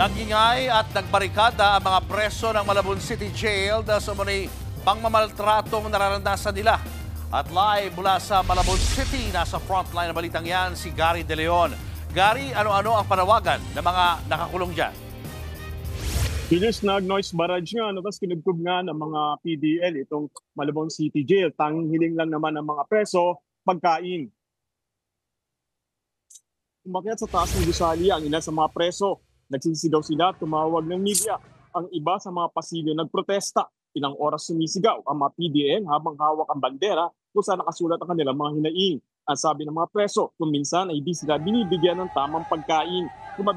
Nangingay at nagbarikada ang mga preso ng Malabon City Jail dahil sa umunay pangmamaltratong nararanasan nila. At live mula sa Malabon City, nasa frontline na balitang yan si Gary De Leon. Gary, ano-ano ang panawagan ng mga nakakulong dyan? Pilis nag-noise barrage nga, tapos kinugtog nga ng mga PDL itong Malabon City Jail. Tanging hiling lang naman ng mga preso, pagkain. Umakyat sa taas ng gusali ang ilan sa mga preso. Nagsisigaw sila, tumawag ng media. Ang iba sa mga pasilyo nagprotesta. Ilang oras sumisigaw ang mga PDL habang hawak ang bandera kung saan nakasulat ang kanilang mga hinaing. Ang sabi ng mga preso, kung minsan ay di sila binibigyan ng tamang pagkain. Kung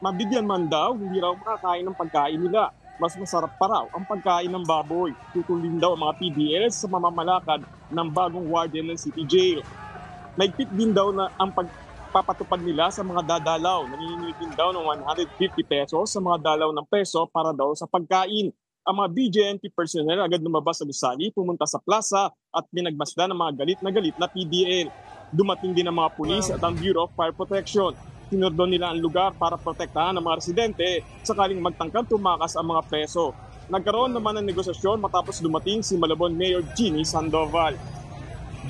mabigyan man daw, hindi raw makakain ng pagkain nila. Mas masarap pa raw ang pagkain ng baboy. Tutulin daw ang mga PDL sa mamamalakad ng bagong warden ng City Jail. Naigpit din daw na ang pagpapatupad nila sa mga dadalaw. Nanginginig din daw ng 150 pesos sa mga dalaw ng preso para daw sa pagkain. Ang mga BJNP personnel agad lumabas sa gusali, pumunta sa plaza at pinagmasdan ng mga galit na PDL. Dumating din ang mga pulis at ang Bureau of Fire Protection. Sinordon nila ang lugar para protektahan ang mga residente sakaling magtangkang tumakas ang mga preso. Nagkaroon naman ng negosasyon matapos dumating si Malabon Mayor Jeannie Sandoval.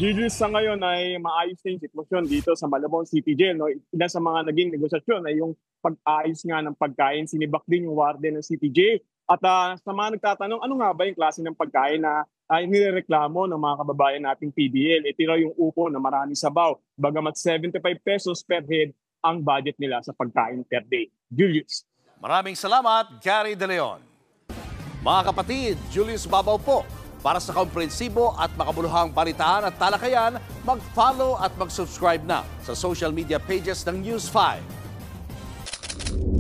Gigi, sa ngayon ay maayos na yung sitwasyon dito sa Malabon City Jail. No? Isa sa mga naging negosasyon ay yung pag-ayos nga ng pagkain. Sinibak din yung warden ng City Jail. At sa mga nagtatanong, ano nga ba yung klase ng pagkain na nireklamo ng mga kababayan nating PDL? Ito raw yung upo na maraming sabaw. Bagamat 75 pesos per head ang budget nila sa pagkain per day. Julius. Maraming salamat, Gary De Leon. Mga kapatid, Julius Babaw po. Para sa komprehensibo at makabuluhang balitaan at talakayan, mag-follow at mag-subscribe na sa social media pages ng News 5.